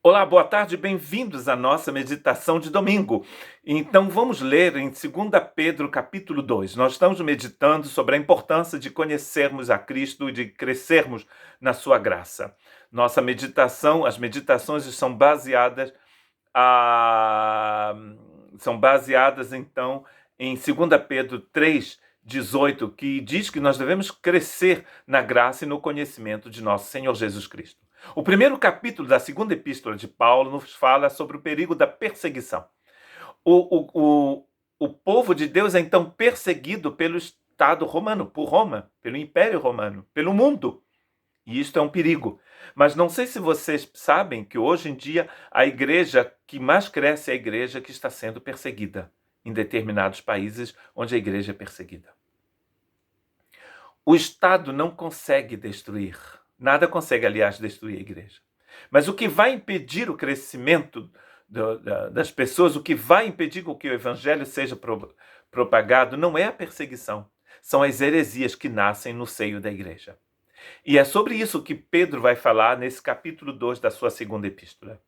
Olá, boa tarde, bem-vindos à nossa meditação de domingo. Então vamos ler em 2 Pedro capítulo 2. Nós estamos meditando sobre a importância de conhecermos a Cristo e de crescermos na sua graça. Nossa meditação, as meditações são baseadas então em 2 Pedro 3:18, que diz que nós devemos crescer na graça e no conhecimento de nosso Senhor Jesus Cristo. O primeiro capítulo da segunda epístola de Paulo nos fala sobre o perigo da perseguição. O povo de Deus é então perseguido pelo Estado romano, por Roma, pelo Império Romano, pelo mundo. E isto é um perigo. Mas não sei se vocês sabem que hoje em dia a igreja que mais cresce é a igreja que está sendo perseguida em determinados países onde a igreja é perseguida. O Estado não consegue destruir. Nada consegue, aliás, destruir a igreja. Mas o que vai impedir o crescimento das pessoas, o que vai impedir que o evangelho seja propagado, não é a perseguição. São as heresias que nascem no seio da igreja. E é sobre isso que Pedro vai falar nesse capítulo 2 da sua segunda epístola.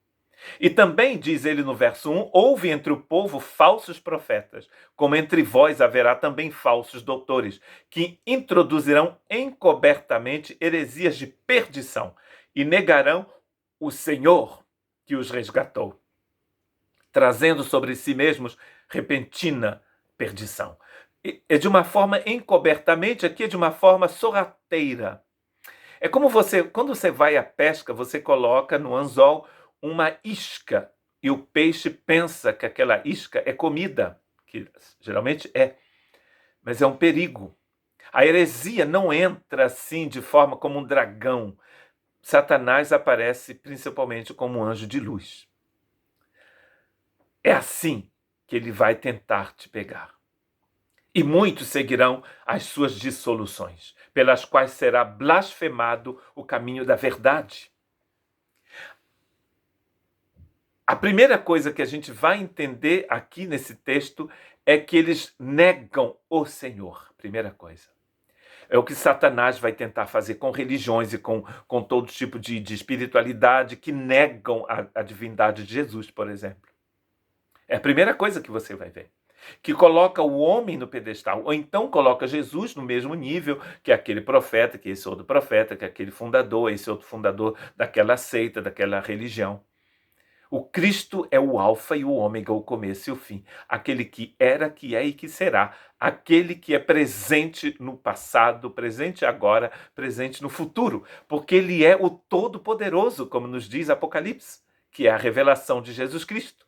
E também, diz ele no verso 1, houve entre o povo falsos profetas, como entre vós haverá também falsos doutores, que introduzirão encobertamente heresias de perdição e negarão o Senhor que os resgatou, trazendo sobre si mesmos repentina perdição. É de uma forma encobertamente, aqui é de uma forma sorrateira. É como quando você vai à pesca, você coloca no anzol uma isca e o peixe pensa que aquela isca é comida, que geralmente é, mas é um perigo. A heresia não entra assim de forma como um dragão. Satanás aparece principalmente como um anjo de luz. É assim que ele vai tentar te pegar. E muitos seguirão as suas dissoluções, pelas quais será blasfemado o caminho da verdade. A primeira coisa que a gente vai entender aqui nesse texto é que eles negam o Senhor. Primeira coisa. É o que Satanás vai tentar fazer com religiões e com todo tipo de espiritualidade que negam a divindade de Jesus, por exemplo. É a primeira coisa que você vai ver. Que coloca o homem no pedestal, ou então coloca Jesus no mesmo nível que aquele profeta, que esse outro profeta, que aquele fundador, esse outro fundador daquela seita, daquela religião. O Cristo é o alfa e o ômega, o começo e o fim. Aquele que era, que é e que será. Aquele que é presente no passado, presente agora, presente no futuro. Porque ele é o Todo-Poderoso, como nos diz Apocalipse, que é a revelação de Jesus Cristo.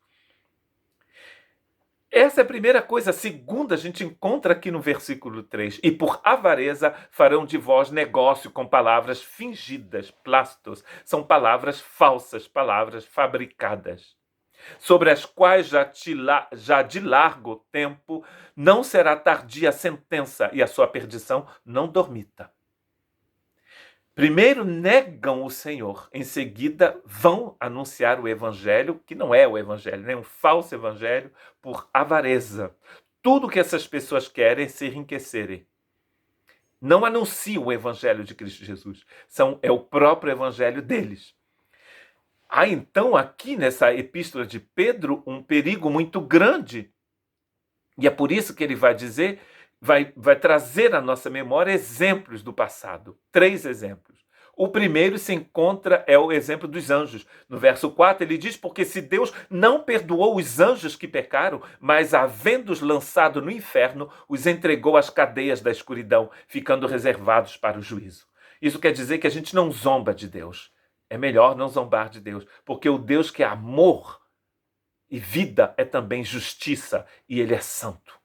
Essa é a primeira coisa. A segunda a gente encontra aqui no versículo 3. E por avareza farão de vós negócio com palavras fingidas, plastos. São palavras falsas, palavras fabricadas, sobre as quais já de largo tempo não será tardia a sentença e a sua perdição não dormita. Primeiro negam o Senhor, em seguida vão anunciar o evangelho, que não é o evangelho, né? Um falso evangelho, por avareza. Tudo que essas pessoas querem é se enriquecerem. Não anunciam o evangelho de Cristo Jesus. É o próprio evangelho deles. Há então aqui nessa epístola de Pedro um perigo muito grande. E é por isso que ele vai dizer, vai trazer à nossa memória exemplos do passado. 3 exemplos. O primeiro é o exemplo dos anjos. No verso 4 ele diz, porque se Deus não perdoou os anjos que pecaram, mas havendo-os lançado no inferno, os entregou às cadeias da escuridão, ficando reservados para o juízo. Isso quer dizer que a gente não zomba de Deus. É melhor não zombar de Deus, porque o Deus que é amor e vida é também justiça, e ele é santo.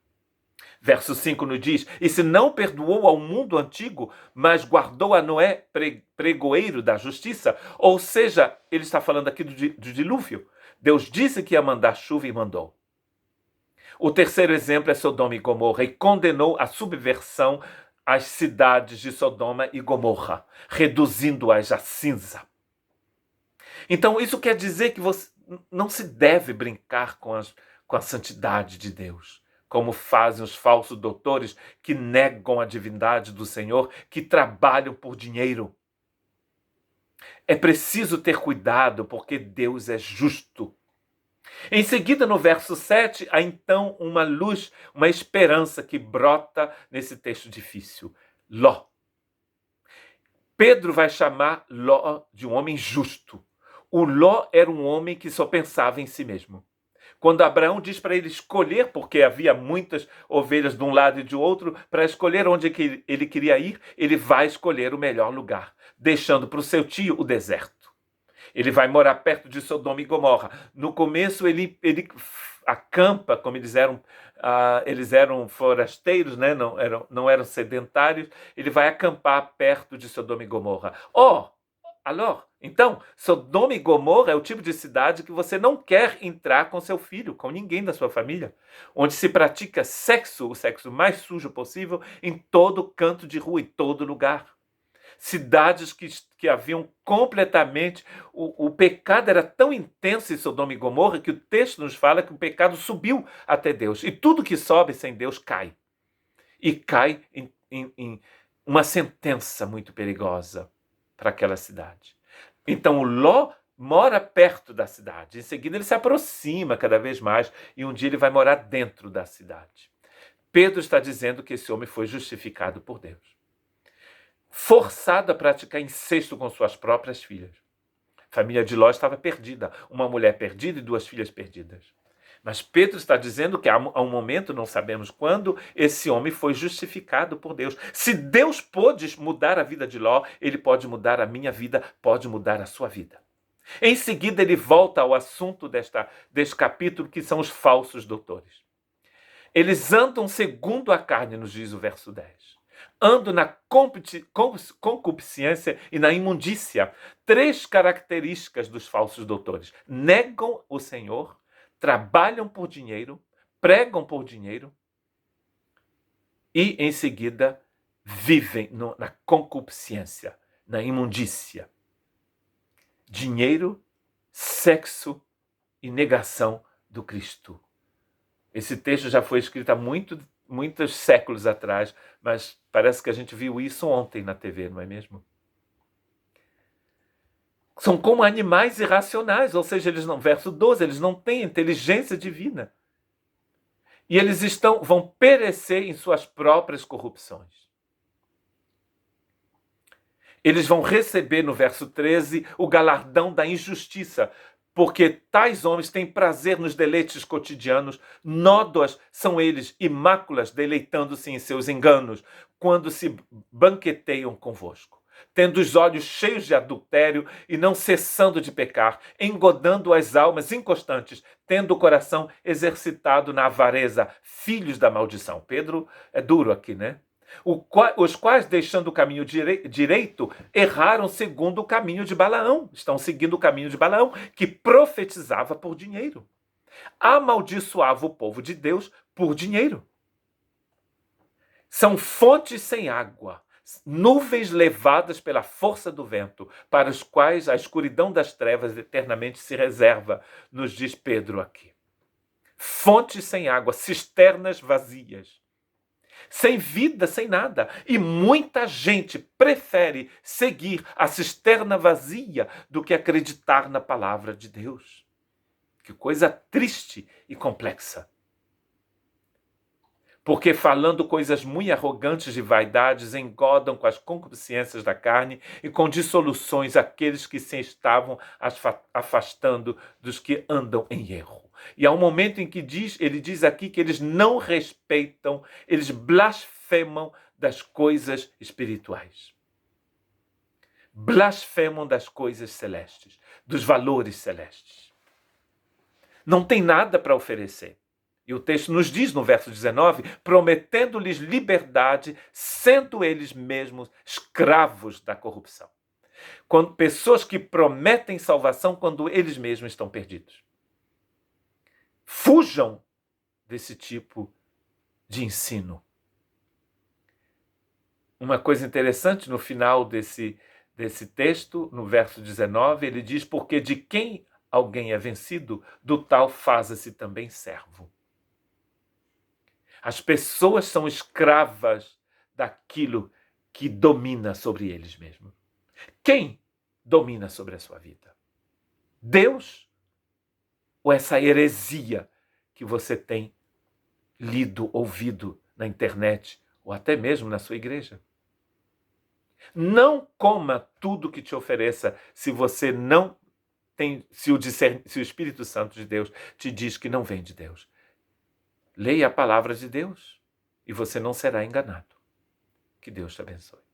Verso 5 nos diz, e se não perdoou ao mundo antigo, mas guardou a Noé, pregoeiro da justiça, ou seja, ele está falando aqui do dilúvio. Deus disse que ia mandar chuva e mandou. O terceiro exemplo é Sodoma e Gomorra, e condenou a subversão às cidades de Sodoma e Gomorra, reduzindo-as a cinza. Então, isso quer dizer que você não se deve brincar com a santidade de Deus, como fazem os falsos doutores que negam a divindade do Senhor, que trabalham por dinheiro. É preciso ter cuidado, porque Deus é justo. Em seguida, no verso 7, há então uma luz, uma esperança que brota nesse texto difícil. Ló. Pedro vai chamar Ló de um homem justo. O Ló era um homem que só pensava em si mesmo. Quando Abraão diz para ele escolher, porque havia muitas ovelhas de um lado e de outro, para escolher onde ele queria ir, ele vai escolher o melhor lugar, deixando para o seu tio o deserto. Ele vai morar perto de Sodoma e Gomorra. No começo, ele acampa, como eles eram forasteiros, né? Não eram sedentários. Ele vai acampar perto de Sodoma e Gomorra. Então, Sodoma e Gomorra é o tipo de cidade que você não quer entrar com seu filho, com ninguém da sua família, onde se pratica sexo, o sexo mais sujo possível, em todo canto de rua, em todo lugar. Cidades que haviam completamente... O pecado era tão intenso em Sodoma e Gomorra que o texto nos fala que o pecado subiu até Deus. E tudo que sobe sem Deus cai. E cai em uma sentença muito perigosa para aquela cidade. Então o Ló mora perto da cidade. Em seguida ele se aproxima cada vez mais e um dia ele vai morar dentro da cidade. Pedro está dizendo que esse homem foi justificado por Deus. Forçado a praticar incesto com suas próprias filhas. A família de Ló estava perdida. Uma mulher perdida e 2 filhas perdidas. Mas Pedro está dizendo que há um momento, não sabemos quando, esse homem foi justificado por Deus. Se Deus pôde mudar a vida de Ló, ele pode mudar a minha vida, pode mudar a sua vida. Em seguida, ele volta ao assunto deste capítulo, que são os falsos doutores. Eles andam segundo a carne, nos diz o verso 10. Andam na concupiscência e na imundícia. 3 características dos falsos doutores. Negam o Senhor, trabalham por dinheiro, pregam por dinheiro e, em seguida, vivem na concupiscência, na imundícia. Dinheiro, sexo e negação do Cristo. Esse texto já foi escrito há muitos séculos atrás, mas parece que a gente viu isso ontem na TV, não é mesmo? São como animais irracionais, ou seja, verso 12, eles não têm inteligência divina. E eles vão perecer em suas próprias corrupções. Eles vão receber, no verso 13, o galardão da injustiça, porque tais homens têm prazer nos deleites cotidianos, nódoas são eles e máculas, deleitando-se em seus enganos, quando se banqueteiam convosco, tendo os olhos cheios de adultério e não cessando de pecar, engodando as almas inconstantes, tendo o coração exercitado na avareza, filhos da maldição. Pedro é duro aqui, né? Os quais, deixando o caminho direito, erraram segundo o caminho de Balaão. Estão seguindo o caminho de Balaão, que profetizava por dinheiro. Amaldiçoava o povo de Deus por dinheiro. São fontes sem água, nuvens levadas pela força do vento, para os quais a escuridão das trevas eternamente se reserva, nos diz Pedro aqui. Fontes sem água, cisternas vazias. Sem vida, sem nada. E muita gente prefere seguir a cisterna vazia do que acreditar na palavra de Deus. Que coisa triste e complexa. Porque falando coisas muito arrogantes de vaidades, engodam com as concupiscências da carne e com dissoluções aqueles que se estavam afastando dos que andam em erro. E há um momento em que ele diz aqui que eles não respeitam, eles blasfemam das coisas espirituais. Blasfemam das coisas celestes, dos valores celestes. Não tem nada para oferecer. E o texto nos diz no verso 19, prometendo-lhes liberdade, sendo eles mesmos escravos da corrupção. Pessoas que prometem salvação quando eles mesmos estão perdidos. Fujam desse tipo de ensino. Uma coisa interessante no final desse texto, no verso 19, ele diz, porque de quem alguém é vencido, do tal faça-se também servo. As pessoas são escravas daquilo que domina sobre eles mesmos. Quem domina sobre a sua vida? Deus ou essa heresia que você tem lido, ouvido na internet ou até mesmo na sua igreja? Não coma tudo que te ofereça se você não tem, se o Espírito Santo de Deus te diz que não vem de Deus. Leia a palavra de Deus e você não será enganado. Que Deus te abençoe.